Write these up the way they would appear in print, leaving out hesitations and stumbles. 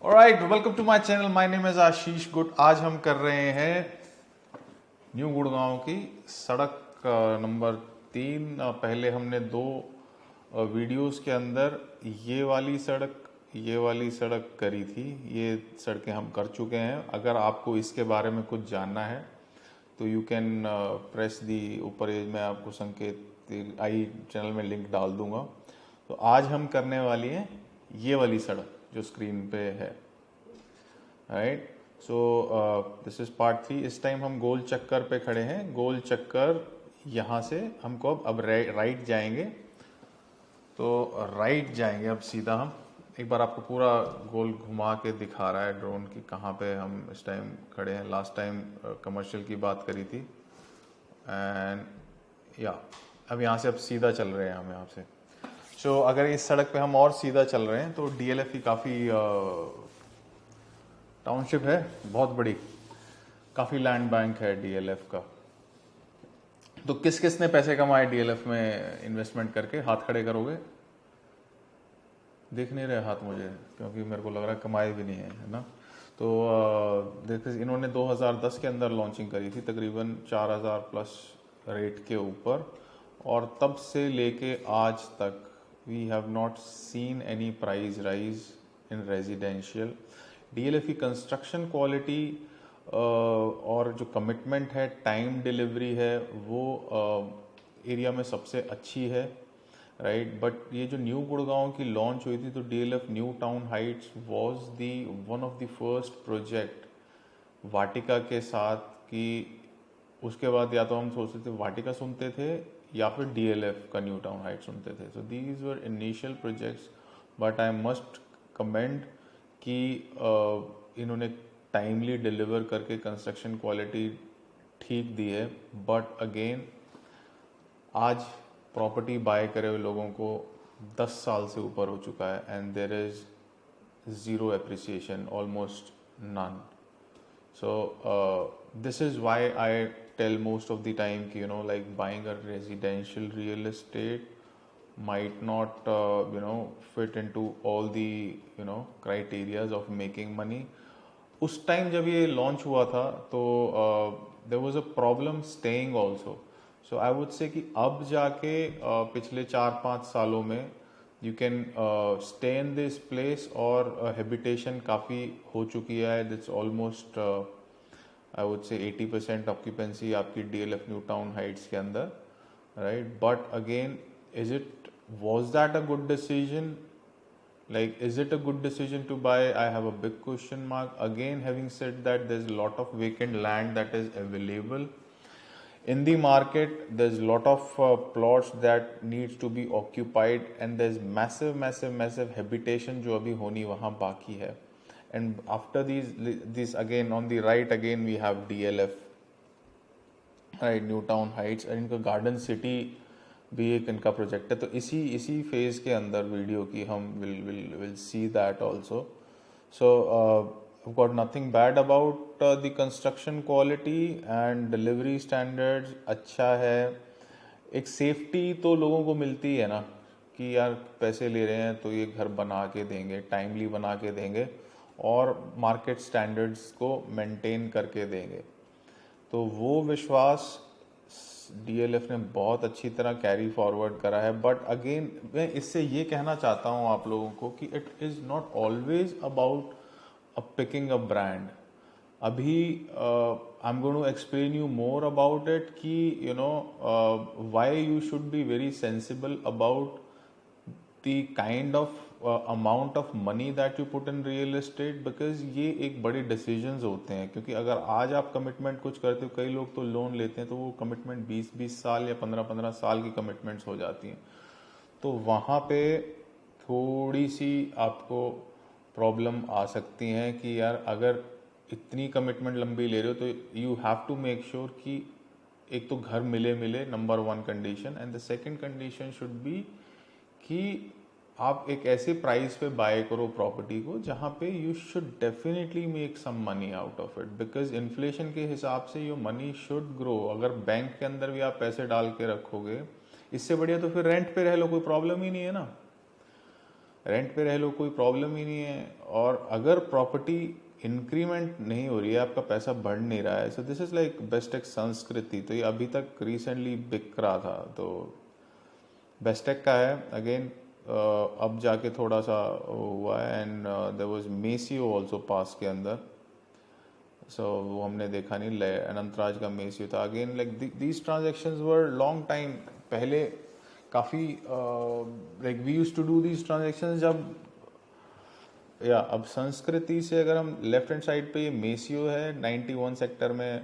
Alright, welcome to my channel. My name is Ashish Gud. आज हम कर रहे हैं न्यू गुड़गांव की सड़क नंबर 3। पहले हमने दो वीडियोस के अंदर ये वाली सड़क करी थी। ये सड़कें हम कर चुके हैं। अगर आपको इसके बारे में कुछ जानना है तो यू कैन प्रेस दी ऊपर। मैं आपको संकेत आई चैनल में लिंक डाल दूंगा। तो आज हम करने वाली हैं ये वाली सड़क जो स्क्रीन पे है। Right, so this is part 3। इस टाइम हम गोल चक्कर पे खड़े हैं। गोल चक्कर यहाँ से हमको अब राइट जाएंगे। तो राइट जाएंगे अब सीधा हम। एक बार आपको पूरा गोल घुमा के दिखा रहा है ड्रोन की कहाँ पे हम इस टाइम खड़े हैं। लास्ट टाइम कमर्शियल की बात करी थी एंड या अब यहाँ से अब सीधा चल रहे हैं हम यहाँ से। सो अगर इस सड़क पे हम और सीधा चल रहे हैं तो डीएलएफ की काफ़ी टाउनशिप है, बहुत बड़ी, काफ़ी लैंड बैंक है डीएलएफ का। तो किस किस ने पैसे कमाए डीएलएफ में इन्वेस्टमेंट करके? हाथ खड़े करोगे? देख नहीं रहे हाथ मुझे, क्योंकि मेरे को लग रहा है कमाए भी नहीं है ना। तो देखिए, इन्होंने 2010 के अंदर लॉन्चिंग करी थी तकरीबन 4000 प्लस रेट के ऊपर, और तब से लेके आज तक we have not seen any price rise in residential. DLF की कंस्ट्रक्शन क्वालिटी और जो कमिटमेंट है, टाइम डिलीवरी है, वो एरिया में सबसे अच्छी है। राइट, बट ये जो न्यू गुड़गांव की लॉन्च हुई थी तो DLF New Town Heights was the one of the first project Vatika के साथ। कि उसके बाद या तो हम सोचते थे वाटिका सुनते थे या फिर डीएलएफ का न्यू टाउन हाइट सुनते थे। So these were initial projects, but I must commend कि इन्होंने टाइमली डिलीवर करके कंस्ट्रक्शन क्वालिटी ठीक दी है। बट अगेन आज प्रॉपर्टी बाय करे हुए लोगों को 10 साल से ऊपर हो चुका है and there is zero appreciation, almost none. So this is why I tell most of the time कि like buying a residential real estate might not fit into all the criterias of making money. उस time जब ये launch हुआ था तो there was a problem staying also. So I would say कि अब जाके पिछले 4-5 सालों में you can stay in this place, और हैबिटेशन काफ़ी हो चुकी है। That's almost I would say 80% occupancy आपकी डीएलएफ न्यू टाउन हाइट्स के अंदर। Right, but again was that a good decision? Like, is it a good decision to buy? I have a big question mark. Again, having said that, there's a lot of vacant land that is available in the market. There's a lot of plots that needs to be occupied, and there's massive habitation जो अभी होनी वहाँ बाकी है. And after these again on the right again we have DLF, right, New Town Heights, and इनका Garden City भी एक इनका प्रोजेक्ट है। तो इसी फेज के अंदर वीडियो की हम will see that also. So I've got nothing bad about the construction quality and delivery standards अच्छा है। एक सेफ्टी तो लोगों को मिलती है ना कि यार पैसे ले रहे हैं तो ये घर बना के देंगे, टाइमली बना के देंगे और मार्केट स्टैंडर्ड्स को मेंटेन करके देंगे। तो वो विश्वास डीएलएफ ने बहुत अच्छी तरह कैरी फॉरवर्ड करा है। बट अगेन मैं इससे ये कहना चाहता हूँ आप लोगों को कि it is not always about picking a brand. अभी I am going to explain you more about it कि why you should be very sensible about the kind of amount of money that you put in real estate, because ये एक बड़े decisions होते हैं। क्योंकि अगर आज आप कमिटमेंट कुछ करते हो, कई लोग तो लोन लेते हैं तो वो कमिटमेंट 20-20 साल या 15-15 साल की कमिटमेंट्स हो जाती हैं। तो वहाँ पे थोड़ी सी आपको प्रॉब्लम आ सकती है कि यार अगर इतनी कमिटमेंट लंबी ले रहे हो तो you have to make sure कि एक तो घर मिले number 1 condition, and the second condition should be कि आप एक ऐसे प्राइस पे बाय करो प्रॉपर्टी को जहाँ पे you should definitely make some money out of it, because inflation के हिसाब से योर मनी शुड ग्रो। अगर बैंक के अंदर भी आप पैसे डाल के रखोगे, इससे बढ़िया तो फिर रेंट पे रह लो, कोई प्रॉब्लम ही नहीं है ना। रेंट पे रह लो, कोई प्रॉब्लम ही नहीं है। और अगर प्रॉपर्टी इंक्रीमेंट नहीं हो रही है, आपका पैसा बढ़ नहीं रहा है, so this is like Bestech संस्कृति। तो ये अभी तक रिसेंटली बिक रहा था, तो बेस्टेक का है अगेन। अब जाके थोड़ा सा हुआ है। एंड देयर वाज मेसियो आल्सो पास के अंदर, सो वो हमने देखा नहीं। अनंतराज का मेसियो था। Again like these transactions were long time पहले, काफ़ी like we used to do these transactions जब या अब संस्कृति से अगर हम लेफ्ट हैंड साइड पे, ये मेसियो है 91 सेक्टर में।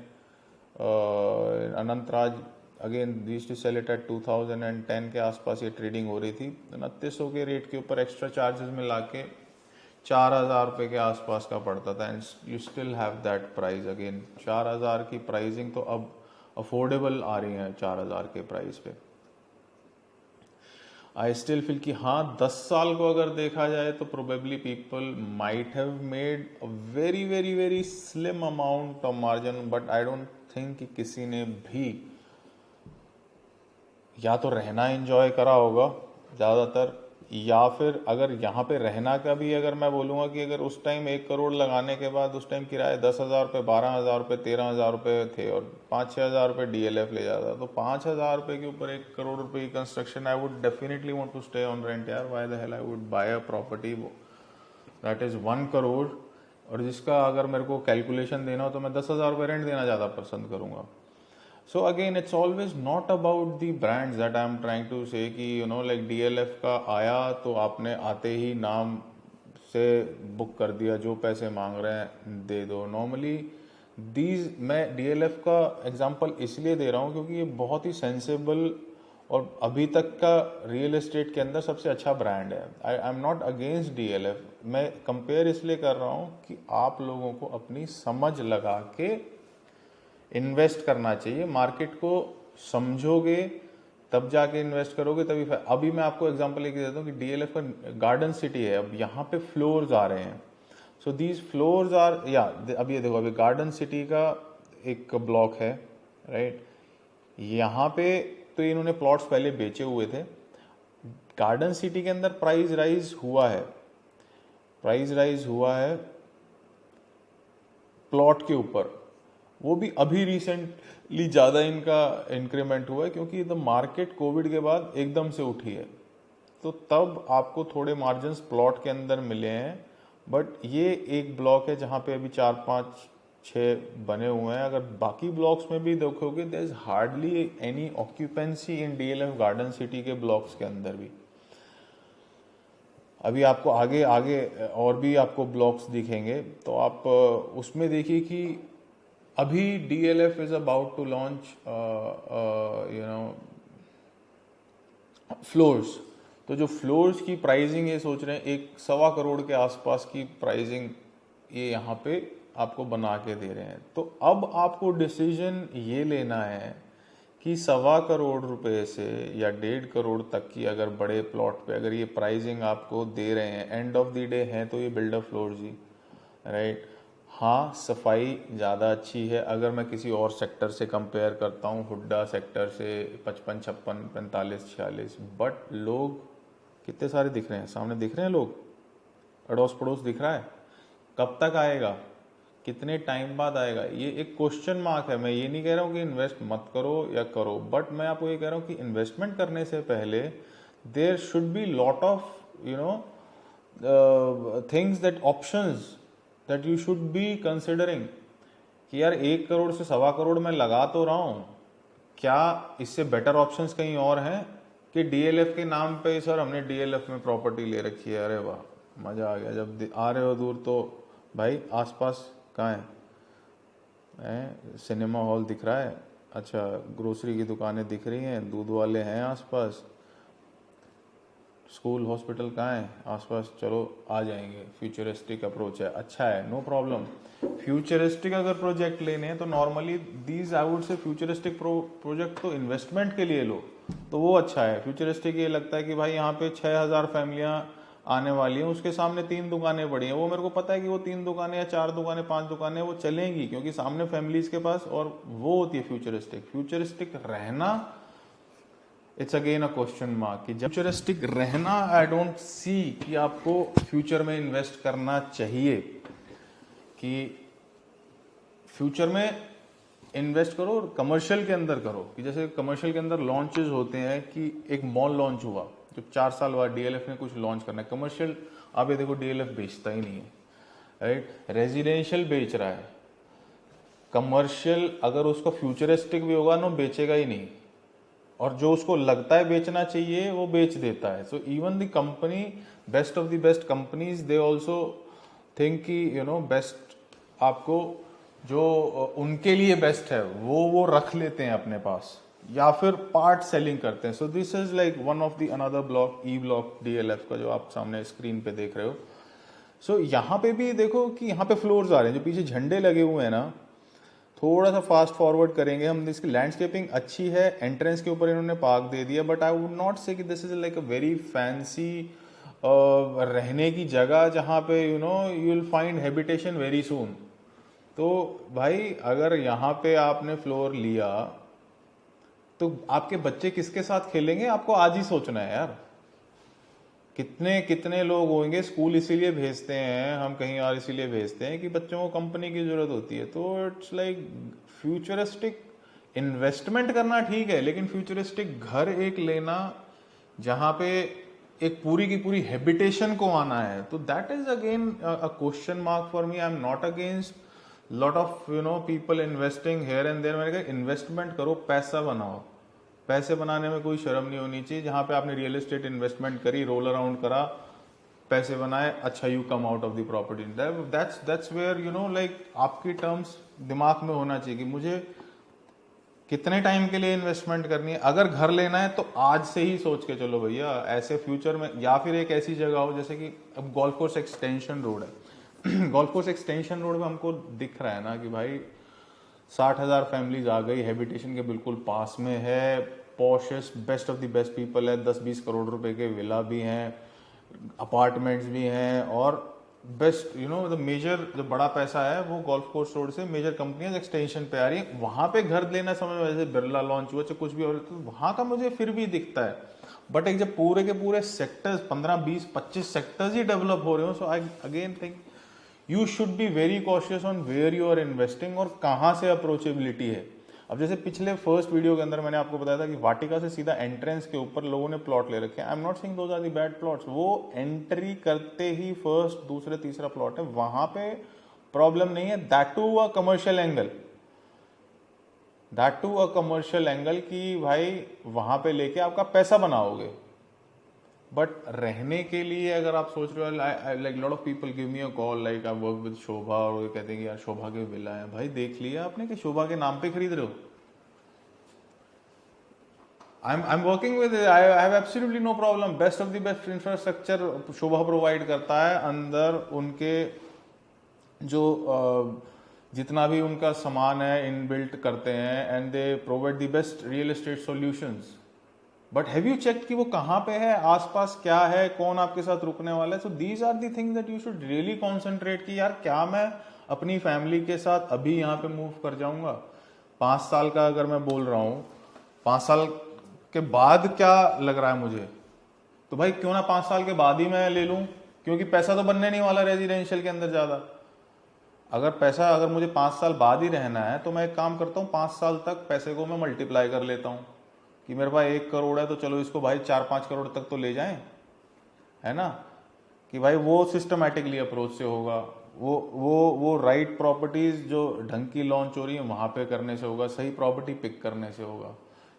Anantraj again used to sell it at 2010 के आसपास ये ट्रेडिंग हो रही थी। 2900 के रेट के ऊपर एक्स्ट्रा चार्जेस में लाके 4000 रुपये के आसपास का पड़ता था। And you still have that price. Again 4000 की प्राइसिंग तो अब अफोर्डेबल आ रही है 4000 के प्राइस पे। आई स्टिल फील कि हाँ 10 साल को अगर देखा जाए तो probably people might have made a very very very slim amount of margin, but I don't think कि किसी ने भी या तो रहना एंजॉय करा होगा ज़्यादातर, या फिर अगर यहाँ पे रहना का भी अगर मैं बोलूँगा कि अगर उस टाइम 1 करोड़ लगाने के बाद उस टाइम किराए 10,000 रुपये, 12,000 रुपये, 13,000 रुपये थे और 5-6 हज़ार रुपये DLF ले जाता, तो 5,000 रुपये के ऊपर 1 करोड़ रुपये की construction, I would definitely want to stay on rent यार। Why the hell I would buy a property that is 1 crore, और जिसका अगर मेरे को कैलकुलेशन देना हो तो मैं 10,000 रुपये रेंट देना ज़्यादा पसंद करूँगा। So again, it's always not about the brands that I'm trying to say कि you know like DLF का आया तो आपने आते ही नाम से बुक कर दिया, जो पैसे मांग रहे हैं दे दो। नॉर्मली मैं DLF का एग्जांपल इसलिए दे रहा हूँ क्योंकि ये बहुत ही सेंसेबल और अभी तक का रियल एस्टेट के अंदर सबसे अच्छा ब्रांड है। आई एम नॉट अगेंस्ट DLF, मैं कंपेयर इसलिए कर रहा हूँ कि आप लोगों को अपनी समझ लगा के इन्वेस्ट करना चाहिए। मार्केट को समझोगे तब जाके इन्वेस्ट करोगे तभी। अभी मैं आपको एग्जांपल लेके देता हूँ कि DLF का गार्डन सिटी है, अब यहाँ पे फ्लोर्स आ रहे हैं। सो दीज फ्लोर्स आर या अब ये देखो, अभी गार्डन सिटी का एक ब्लॉक है राइट, यहाँ पे तो इन्होंने प्लॉट्स पहले बेचे हुए थे। गार्डन सिटी के अंदर प्राइस राइज हुआ है प्लॉट के ऊपर, वो भी अभी रिसेंटली ज़्यादा इनका इंक्रीमेंट हुआ है क्योंकि द मार्केट कोविड के बाद एकदम से उठी है, तो तब आपको थोड़े मार्जिन्स प्लॉट के अंदर मिले हैं। बट ये एक ब्लॉक है जहाँ पे अभी 4-5-6 बने हुए हैं। अगर बाकी ब्लॉक्स में भी देखोगे there is hardly any occupancy in DLF garden city के ब्लॉक्स के अंदर भी। अभी आपको आगे आगे और भी आपको ब्लॉक्स दिखेंगे, तो आप उसमें देखिए कि अभी DLF is about to launch floors. तो जो फ्लोर्स की प्राइसिंग ये सोच रहे हैं 1-1.25 करोड़ के आसपास की प्राइसिंग ये यहाँ पे आपको बना के दे रहे हैं। तो अब आपको डिसीजन ये लेना है कि 1.25 करोड़ रुपए से या 1.5 करोड़ तक की अगर बड़े प्लॉट पे अगर ये प्राइसिंग आपको दे रहे हैं, एंड ऑफ द डे है तो ये बिल्डर फ्लोर्स ही राइट। हाँ सफाई ज़्यादा अच्छी है अगर मैं किसी और सेक्टर से कंपेयर करता हूँ, हुड्डा सेक्टर से 55, 56, 45, 46, बट लोग कितने सारे दिख रहे हैं, सामने दिख रहे हैं लोग, अड़ोस पड़ोस दिख रहा है। कब तक आएगा, कितने टाइम बाद आएगा, ये एक क्वेश्चन मार्क है। मैं ये नहीं कह रहा हूँ कि इन्वेस्ट मत करो या करो, बट मैं आपको ये कह रहा हूँ कि इन्वेस्टमेंट करने से पहले there should be lot of things that options that you should be considering कि यार 1 करोड़ से 1.25 करोड़ में लगा तो रहा हूँ, क्या इससे बेटर ऑप्शंस कहीं और हैं कि DLF के नाम पे सर हमने DLF में प्रॉपर्टी ले रखी है, अरे वाह मज़ा आ गया। जब आ रहे हो दूर तो भाई आसपास कहाँ है, सिनेमा हॉल दिख रहा है, अच्छा ग्रोसरी की दुकानें दिख रही हैं, दूध वाले हैं आसपास, स्कूल हॉस्पिटल कहाँ है आसपास, चलो आ जाएंगे। फ्यूचरिस्टिक अप्रोच है, अच्छा है, नो प्रॉब्लम। फ्यूचरिस्टिक अगर प्रोजेक्ट लेने हैं तो normally these I would say futuristic project तो इन्वेस्टमेंट के लिए लो तो वो अच्छा है। फ्यूचरिस्टिक ये लगता है कि भाई यहाँ पे 6,000 फैमिलियाँ आने वाली हैं, उसके सामने 3 दुकानें पड़ी हैं, वो मेरे को पता है कि वो 3 दुकानें या 4 दुकानें 5 दुकानें वो चलेंगी क्योंकि सामने फैमिलीज के पास, और वो होती है फ्यूचरिस्टिक। फ्यूचरिस्टिक रहना it's again a question mark कि फ्यूचरिस्टिक रहना, आई डोंट सी कि आपको फ्यूचर में इन्वेस्ट करना चाहिए, कि फ्यूचर में इन्वेस्ट करो और कमर्शियल के अंदर करो। कि जैसे कमर्शियल के अंदर लॉन्चेस होते हैं, कि एक मॉल लॉन्च हुआ जो 4 साल बाद डीएलएफ ने कुछ लॉन्च करना है, कमर्शियल आप ये देखो डीएलएफ बेचता ही नहीं है, राइट। रेजिडेंशियल बेच रहा है, कमर्शियल अगर उसका फ्यूचरिस्टिक भी होगा ना बेचेगा ही नहीं, और जो उसको लगता है बेचना चाहिए वो बेच देता है। So even the company, best of the best companies, they also think कि यू नो बेस्ट, आपको जो उनके लिए बेस्ट है वो रख लेते हैं अपने पास, या फिर पार्ट सेलिंग करते हैं। So this is like one of the another block, E block DLF का, जो आप सामने स्क्रीन पे देख रहे हो। सो यहाँ पे भी देखो कि यहाँ पे फ्लोर्स आ रहे हैं, जो पीछे झंडे लगे हुए हैं ना, थोड़ा सा फास्ट फॉरवर्ड करेंगे हम, इसकी लैंडस्केपिंग अच्छी है, एंट्रेंस के ऊपर इन्होंने पार्क दे दिया, बट आई वुड नॉट से कि this is like a very fancy रहने की जगह जहाँ पे you know you will find habitation very soon. तो भाई अगर यहाँ पे आपने फ्लोर लिया तो आपके बच्चे किसके साथ खेलेंगे, आपको आज ही सोचना है यार। कितने कितने लोग होंगे, स्कूल इसीलिए भेजते हैं हम कहीं और, इसीलिए भेजते हैं कि बच्चों को कंपनी की जरूरत होती है। तो इट्स लाइक फ्यूचरिस्टिक इन्वेस्टमेंट करना ठीक है, लेकिन फ्यूचरिस्टिक घर एक लेना जहां पे एक पूरी की पूरी हैबिटेशन को आना है, तो that is again a question mark for me. I am not against lot of you know people investing here and there. मैंने कहा इन्वेस्टमेंट करो, पैसा बनाओ, पैसे बनाने में कोई शर्म नहीं होनी चाहिए। जहां पे आपने रियल एस्टेट इन्वेस्टमेंट करी, रोल अराउंड करा, पैसे बनाए, अच्छा you come out of the property, that's where you know like आपकी टर्म्स दिमाग में होना चाहिए कि मुझे कितने टाइम के लिए इन्वेस्टमेंट करनी है। अगर घर लेना है तो आज से ही सोच के चलो भैया, ऐसे फ्यूचर में, या फिर एक ऐसी जगह हो जैसे कि अब गोल्फ कोर्स एक्सटेंशन रोड है गोल्फ कोर्स एक्सटेंशन रोड में हमको दिख रहा है ना कि भाई 60,000 फैमिलीज आ गई, हैबिटेशन के बिल्कुल पास में है, poshest best of the best people है, 10-20 करोड़ रुपए के विला भी हैं, अपार्टमेंट्स भी हैं, और best you know the major जो बड़ा पैसा है वो गोल्फ कोर्स रोड से मेजर कंपनियां एक्सटेंशन पे आ रही है। वहां पे घर लेना समझ में, जैसे बिरला लॉन्च हुआ चाहे कुछ भी हो, तो वहां का मुझे फिर भी दिखता है। बट एक जब पूरे के पूरे सेक्टर्स 15-20-25 सेक्टर्स ही डेवलप हो रहे हो, so I again think you should be very cautious on where you are investing और कहाँ से अप्रोचेबिलिटी है। अब जैसे पिछले फर्स्ट वीडियो के अंदर मैंने आपको बताया था कि वाटिका से सीधा एंट्रेंस के ऊपर लोगों ने प्लॉट ले रखे हैं। I am not saying those are the bad plots, वो एंट्री करते ही फर्स्ट दूसरे तीसरा प्लॉट है, वहां पे प्रॉब्लम नहीं है। That too a commercial angle, that too a commercial angle कि भाई वहां पे लेके आपका पैसा बनाओगे। बट रहने के लिए अगर आप सोच रहे हो, like lot of people give me a call, like I work with Sobha, और वो कहते हैं कि यार शोभा के विला है। भाई देख लिया आपने कि शोभा के नाम पे खरीद रहे हो? I am working with, I have absolutely no problem, best of the best infrastructure Sobha provide करता है। अंदर उनके जो जितना भी उनका सामान है इनबिल्ट करते हैं, and they provide the best real estate solutions. But have you check कि वो कहाँ पे है, आसपास क्या है, कौन आपके साथ रुकने वाला है? So these are the things that you should really concentrate कि यार क्या मैं अपनी फैमिली के साथ अभी यहाँ पे मूव कर जाऊंगा? 5 साल का अगर मैं बोल रहा हूँ, 5 साल के बाद क्या लग रहा है मुझे, तो भाई क्यों ना 5 साल के बाद ही मैं ले लूँ, क्योंकि पैसा तो बनने नहीं वाला रेजिडेंशियल के अंदर ज्यादा। अगर मुझे 5 साल बाद ही रहना है तो मैं एक काम करता हूँ, 5 साल तक पैसे को मैं मल्टीप्लाई कर लेता हूँ कि मेरे पास 1 करोड़ है तो चलो इसको भाई 4-5 करोड़ तक तो ले जाएं, है ना? कि भाई वो सिस्टमैटिकली अप्रोच से होगा, वो राइट प्रॉपर्टीज जो ढंग की लॉन्च हो रही है वहां पे करने से होगा, सही प्रॉपर्टी पिक करने से होगा।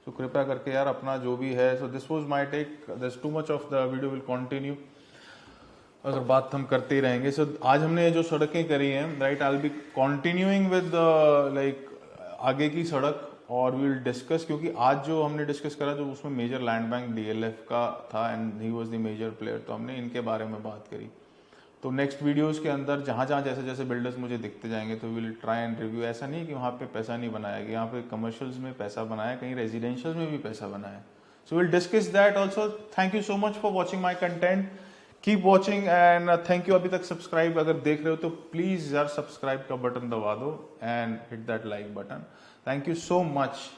सो कृपया करके यार अपना जो भी है, so this was my take, this too much of the video will continue, अगर बात हम करते ही रहेंगे। सो आज हमने जो सड़कें करी हैं, right, I will be continuing with like आगे की सड़क, और वी विल डिस्कस, क्योंकि आज जो हमने डिस्कस करा जो उसमें मेजर लैंड बैंक डीएलएफ का था and he was the major player, तो हमने इनके बारे में बात करी। तो नेक्स्ट वीडियोस के अंदर जहाँ जहाँ जैसे जैसे बिल्डर्स मुझे दिखते जाएंगे तो विल ट्राई एंड रिव्यू। ऐसा नहीं कि वहाँ पे पैसा नहीं बनाया गया, यहाँ पे कमर्शियल्स में पैसा बनाया, कहीं रेजिडेंशियल में भी पैसा बनाया। So will discuss that also. Thank you so much for watching my content, keep watching and thank you. अभी तक सब्सक्राइब अगर देख रहे हो तो प्लीज यार सब्सक्राइब का बटन दबा दो and hit that like button. Thank you so much.